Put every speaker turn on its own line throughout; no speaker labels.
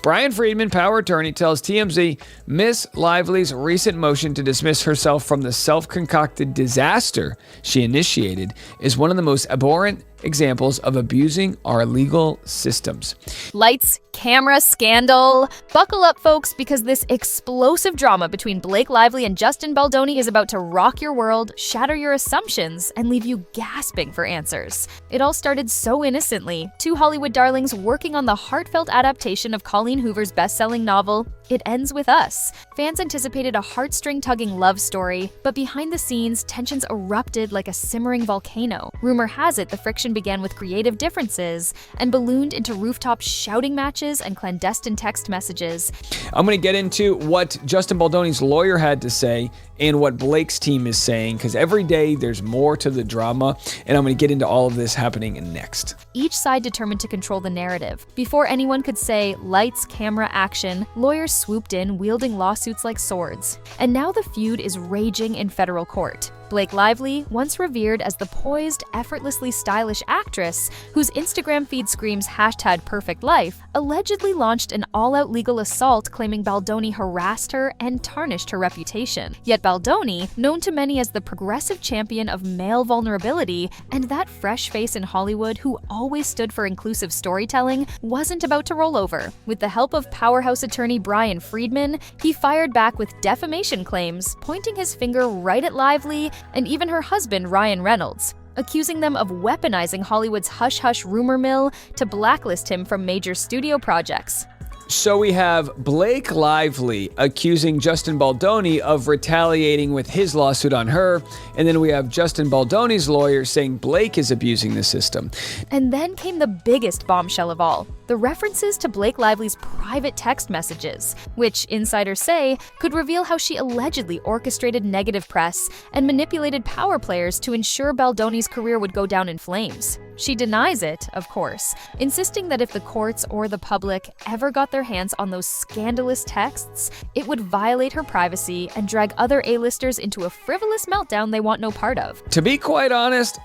Brian Friedman, power attorney, tells TMZ Miss Lively's recent motion to dismiss herself from the self-concocted disaster she initiated is one of the most abhorrent examples of abusing our legal systems.
Lights, camera, scandal. Buckle up, folks, because this explosive drama between Blake Lively and Justin Baldoni is about to rock your world, shatter your assumptions, and leave you gasping for answers. It all started so innocently. Two Hollywood darlings working on the heartfelt adaptation of Colleen Hoover's best-selling novel, It Ends With Us. Fans anticipated a heartstring-tugging love story, but behind the scenes, tensions erupted like a simmering volcano. Rumor has it the friction began with creative differences and ballooned into rooftop shouting matches and clandestine text messages.
I'm going to get into what Justin Baldoni's lawyer had to say and what Blake's team is saying, because every day there's more to the drama, and I'm going to get into all of this happening next.
Each side determined to control the narrative. Before anyone could say lights, camera, action, lawyers swooped in, wielding lawsuits like swords. And now the feud is raging in federal court. Blake Lively, once revered as the poised, effortlessly stylish actress whose Instagram feed screams #perfectlife, allegedly launched an all-out legal assault claiming Baldoni harassed her and tarnished her reputation. Yet Baldoni, known to many as the progressive champion of male vulnerability and that fresh face in Hollywood who always stood for inclusive storytelling, wasn't about to roll over. With the help of powerhouse attorney Brian Friedman, he fired back with defamation claims, pointing his finger right at Lively and even her husband Ryan Reynolds, accusing them of weaponizing Hollywood's hush-hush rumor mill to blacklist him from major studio projects.
So we have Blake Lively accusing Justin Baldoni of retaliating with his lawsuit on her, and then we have Justin Baldoni's lawyer saying Blake is abusing the system.
And then came the biggest bombshell of all, the references to Blake Lively's private text messages, which insiders say could reveal how she allegedly orchestrated negative press and manipulated power players to ensure Baldoni's career would go down in flames. She denies it, of course, insisting that if the courts or the public ever got their hands on those scandalous texts, it would violate her privacy and drag other A-listers into a frivolous meltdown they want no part of.
To be quite honest,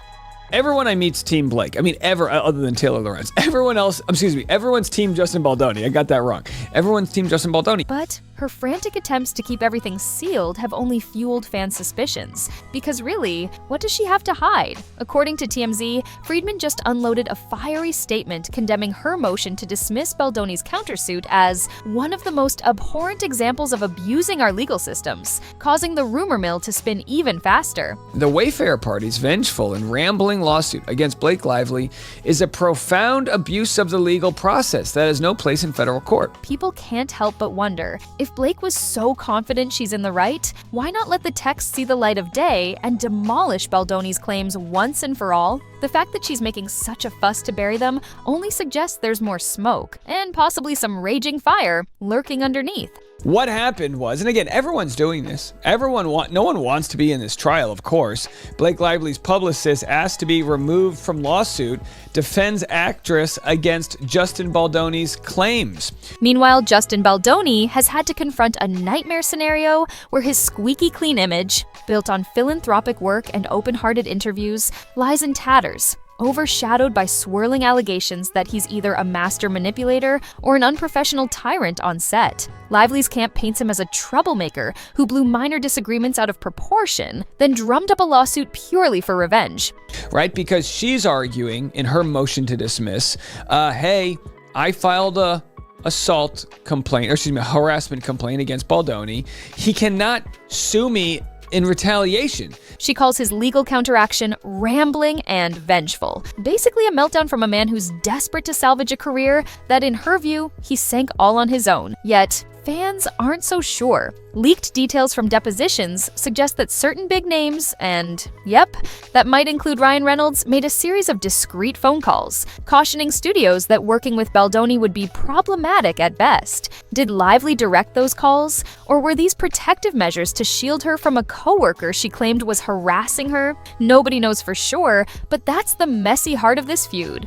everyone I meet's Team Blake. I mean, other than Taylor Lorenz. Everyone's Team Justin Baldoni. I got that wrong. Everyone's Team Justin Baldoni.
But her frantic attempts to keep everything sealed have only fueled fans' suspicions. Because really, what does she have to hide? According to TMZ, Friedman just unloaded a fiery statement condemning her motion to dismiss Baldoni's countersuit as one of the most abhorrent examples of abusing our legal systems, causing the rumor mill to spin even faster.
The Wayfarer Party's vengeful and rambling lawsuit against Blake Lively is a profound abuse of the legal process that has no place in federal court.
People can't help but wonder, if Blake was so confident she's in the right, why not let the text see the light of day and demolish Baldoni's claims once and for all? The fact that she's making such a fuss to bury them only suggests there's more smoke, and possibly some raging fire lurking underneath.
What happened was, and again, everyone's doing this. No one wants to be in this trial, of course. Blake Lively's publicist asked to be removed from lawsuit, defends actress against Justin Baldoni's claims.
Meanwhile, Justin Baldoni has had to confront a nightmare scenario where his squeaky clean image, built on philanthropic work and open-hearted interviews, lies in tatters, overshadowed by swirling allegations that he's either a master manipulator or an unprofessional tyrant on set. Lively's camp paints him as a troublemaker who blew minor disagreements out of proportion, then drummed up a lawsuit purely for revenge.
Right, because she's arguing in her motion to dismiss, hey, I filed a harassment complaint against Baldoni. He cannot sue me in retaliation.
She calls his legal counteraction rambling and vengeful. Basically a meltdown from a man who's desperate to salvage a career that, in her view, he sank all on his own. Yet, fans aren't so sure. Leaked details from depositions suggest that certain big names, and yep, that might include Ryan Reynolds, made a series of discreet phone calls, cautioning studios that working with Baldoni would be problematic at best. Did Lively direct those calls, or were these protective measures to shield her from a coworker she claimed was harassing her? Nobody knows for sure, but that's the messy heart of this feud.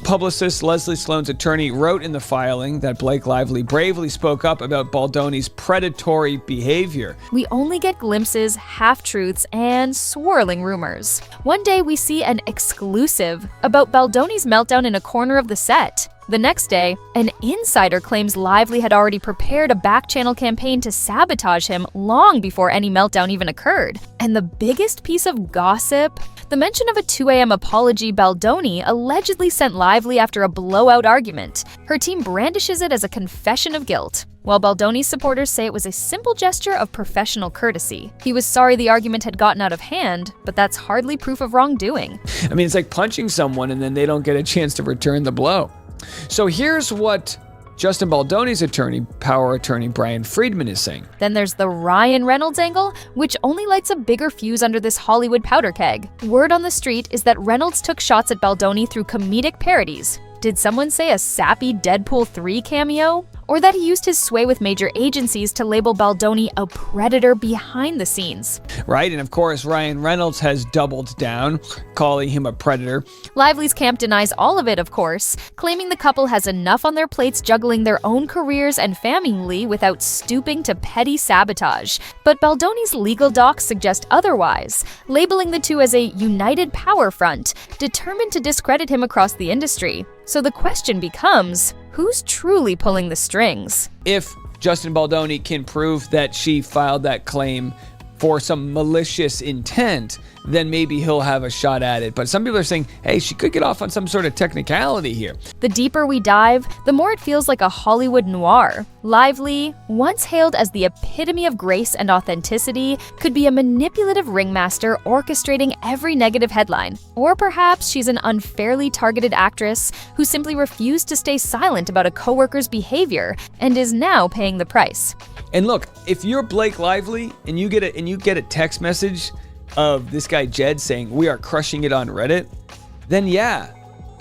Publicist Leslie Sloan's attorney wrote in the filing that Blake Lively bravely spoke up about Baldoni's predatory behavior.
We only get glimpses, half-truths, and swirling rumors. One day we see an exclusive about Baldoni's meltdown in a corner of the set. The next day, an insider claims Lively had already prepared a back-channel campaign to sabotage him long before any meltdown even occurred. And the biggest piece of gossip? The mention of a 2 a.m. apology Baldoni allegedly sent Lively after a blowout argument. Her team brandishes it as a confession of guilt, while Baldoni's supporters say it was a simple gesture of professional courtesy. He was sorry the argument had gotten out of hand, but that's hardly proof of wrongdoing.
I mean, it's like punching someone and then they don't get a chance to return the blow. So here's what Justin Baldoni's power attorney Brian Friedman is saying.
Then there's the Ryan Reynolds angle, which only lights a bigger fuse under this Hollywood powder keg. Word on the street is that Reynolds took shots at Baldoni through comedic parodies. Did someone say a sappy Deadpool 3 cameo? Or that he used his sway with major agencies to label Baldoni a predator behind the scenes.
Right, and of course, Ryan Reynolds has doubled down, calling him a predator.
Lively's camp denies all of it, of course, claiming the couple has enough on their plates juggling their own careers and family without stooping to petty sabotage. But Baldoni's legal docs suggest otherwise, labeling the two as a united power front, determined to discredit him across the industry. So the question becomes, who's truly pulling the strings?
If Justin Baldoni can prove that she filed that claim for some malicious intent, then maybe he'll have a shot at it. But some people are saying, hey, she could get off on some sort of technicality here.
The deeper we dive, the more it feels like a Hollywood noir. Lively, once hailed as the epitome of grace and authenticity, could be a manipulative ringmaster orchestrating every negative headline. Or perhaps she's an unfairly targeted actress who simply refused to stay silent about a coworker's behavior and is now paying the price.
And look, if you're Blake Lively and you get a text message of this guy Jed saying, "We are crushing it on Reddit," then yeah,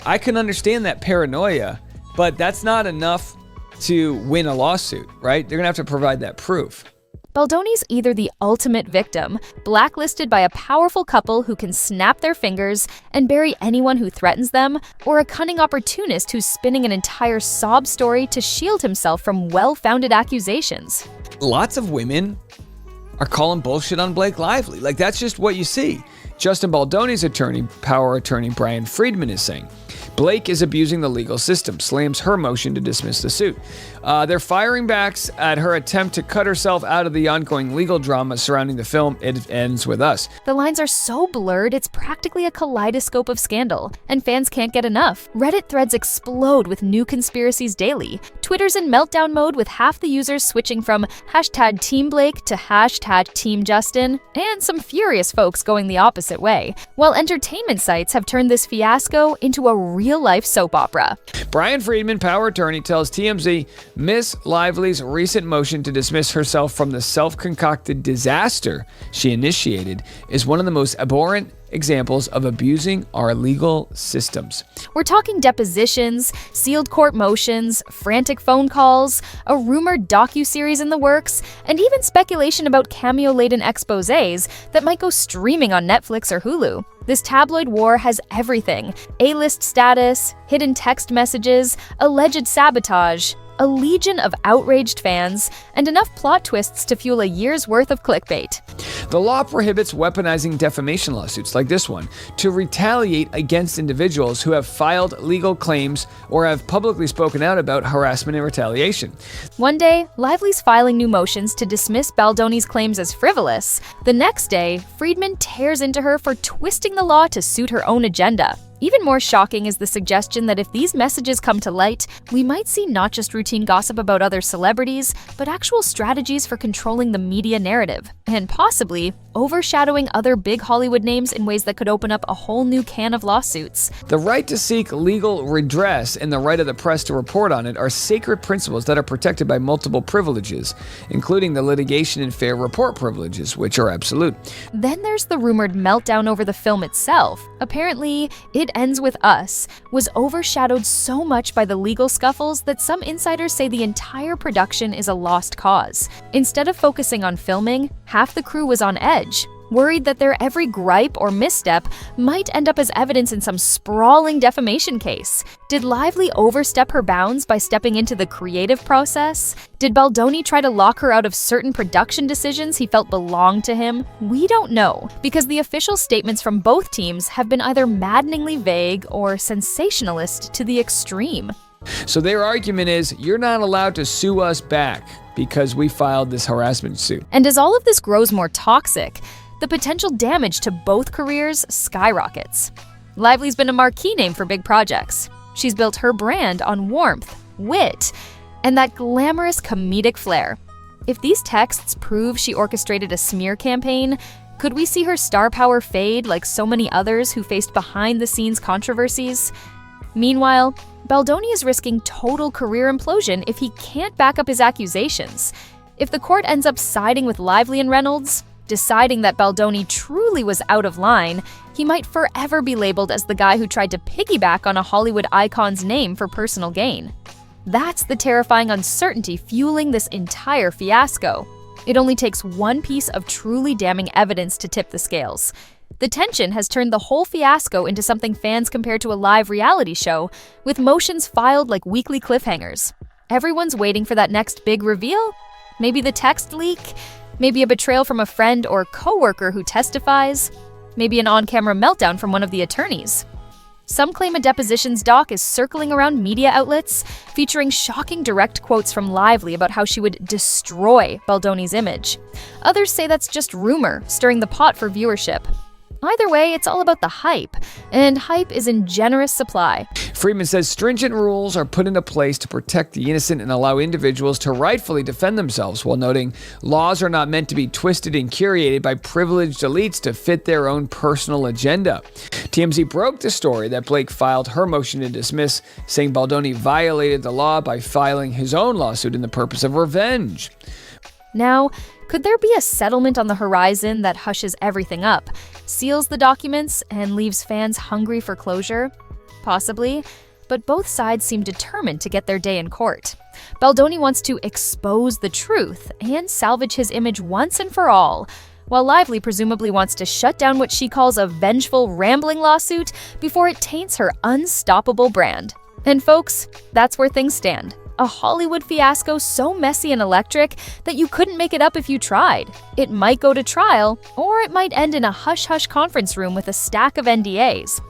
I can understand that paranoia, but that's not enough to win a lawsuit, right? They're gonna have to provide that proof.
Baldoni's either the ultimate victim, blacklisted by a powerful couple who can snap their fingers and bury anyone who threatens them, or a cunning opportunist who's spinning an entire sob story to shield himself from well-founded accusations.
Lots of women are calling bullshit on Blake Lively. Like, that's just what you see. Justin Baldoni's power attorney Brian Friedman is saying Blake is abusing the legal system, slams her motion to dismiss the suit. They're firing backs at her attempt to cut herself out of the ongoing legal drama surrounding the film It Ends With Us.
The lines are so blurred, it's practically a kaleidoscope of scandal, and fans can't get enough. Reddit threads explode with new conspiracies daily. Twitter's in meltdown mode with half the users switching from hashtag Team Blake to hashtag Team Justin, and some furious folks going the opposite way, while entertainment sites have turned this fiasco into a real-life soap opera.
Brian Friedman, power attorney, tells TMZ Miss Lively's recent motion to dismiss herself from the self-concocted disaster she initiated is one of the most abhorrent examples of abusing our legal systems.
We're talking depositions, sealed court motions, frantic phone calls, a rumored docuseries in the works, and even speculation about cameo-laden exposés that might go streaming on Netflix or Hulu. This tabloid war has everything: A-list status, hidden text messages, alleged sabotage, a legion of outraged fans, and enough plot twists to fuel a year's worth of clickbait.
The law prohibits weaponizing defamation lawsuits like this one to retaliate against individuals who have filed legal claims or have publicly spoken out about harassment and retaliation.
One day, Lively's filing new motions to dismiss Baldoni's claims as frivolous. The next day, Friedman tears into her for twisting the law to suit her own agenda. Even more shocking is the suggestion that if these messages come to light, we might see not just routine gossip about other celebrities, but actual strategies for controlling the media narrative, and possibly overshadowing other big Hollywood names in ways that could open up a whole new can of lawsuits.
The right to seek legal redress and the right of the press to report on it are sacred principles that are protected by multiple privileges, including the litigation and fair report privileges, which are absolute.
Then there's the rumored meltdown over the film itself. Apparently, It Ends With Us was overshadowed so much by the legal scuffles that some insiders say the entire production is a lost cause. Instead of focusing on filming, half the crew was on edge, worried that their every gripe or misstep might end up as evidence in some sprawling defamation case. Did Lively overstep her bounds by stepping into the creative process? Did Baldoni try to lock her out of certain production decisions he felt belonged to him? We don't know, because the official statements from both teams have been either maddeningly vague or sensationalist to the extreme.
So their argument is, you're not allowed to sue us back because we filed this harassment suit.
And as all of this grows more toxic, the potential damage to both careers skyrockets. Lively's been a marquee name for big projects. She's built her brand on warmth, wit, and that glamorous comedic flair. If these texts prove she orchestrated a smear campaign, could we see her star power fade like so many others who faced behind-the-scenes controversies? Meanwhile, Baldoni is risking total career implosion if he can't back up his accusations. If the court ends up siding with Lively and Reynolds, deciding that Baldoni truly was out of line, he might forever be labeled as the guy who tried to piggyback on a Hollywood icon's name for personal gain. That's the terrifying uncertainty fueling this entire fiasco. It only takes one piece of truly damning evidence to tip the scales. The tension has turned the whole fiasco into something fans compare to a live reality show, with motions filed like weekly cliffhangers. Everyone's waiting for that next big reveal? Maybe the text leak? Maybe a betrayal from a friend or coworker who testifies? Maybe an on-camera meltdown from one of the attorneys? Some claim a depositions doc is circling around media outlets, featuring shocking direct quotes from Lively about how she would destroy Baldoni's image. Others say that's just rumor, stirring the pot for viewership. Either way, it's all about the hype, and hype is in generous supply.
Friedman says stringent rules are put into place to protect the innocent and allow individuals to rightfully defend themselves, while noting laws are not meant to be twisted and curated by privileged elites to fit their own personal agenda. TMZ broke the story that Blake filed her motion to dismiss, saying Baldoni violated the law by filing his own lawsuit in the purpose of revenge.
Now, could there be a settlement on the horizon that hushes everything up, seals the documents, and leaves fans hungry for closure? Possibly, but both sides seem determined to get their day in court. Baldoni wants to expose the truth and salvage his image once and for all, while Lively presumably wants to shut down what she calls a vengeful, rambling lawsuit before it taints her unstoppable brand. And folks, that's where things stand. A Hollywood fiasco so messy and electric that you couldn't make it up if you tried. It might go to trial, or it might end in a hush-hush conference room with a stack of NDAs.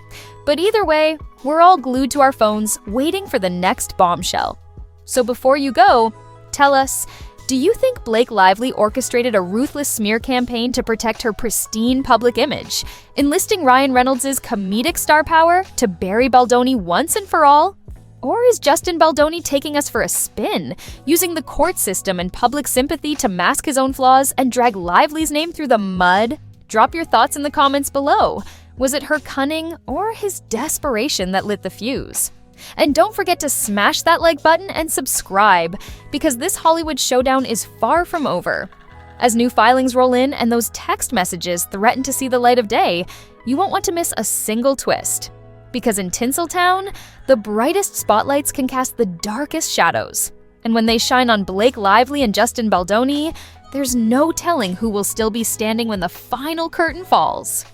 But either way, we're all glued to our phones waiting for the next bombshell. So before you go, tell us, do you think Blake Lively orchestrated a ruthless smear campaign to protect her pristine public image, enlisting Ryan Reynolds' comedic star power to bury Baldoni once and for all? Or is Justin Baldoni taking us for a spin, using the court system and public sympathy to mask his own flaws and drag Lively's name through the mud? Drop your thoughts in the comments below. Was it her cunning or his desperation that lit the fuse? And don't forget to smash that like button and subscribe, because this Hollywood showdown is far from over. As new filings roll in and those text messages threaten to see the light of day, you won't want to miss a single twist. Because in Tinseltown, the brightest spotlights can cast the darkest shadows. And when they shine on Blake Lively and Justin Baldoni, there's no telling who will still be standing when the final curtain falls.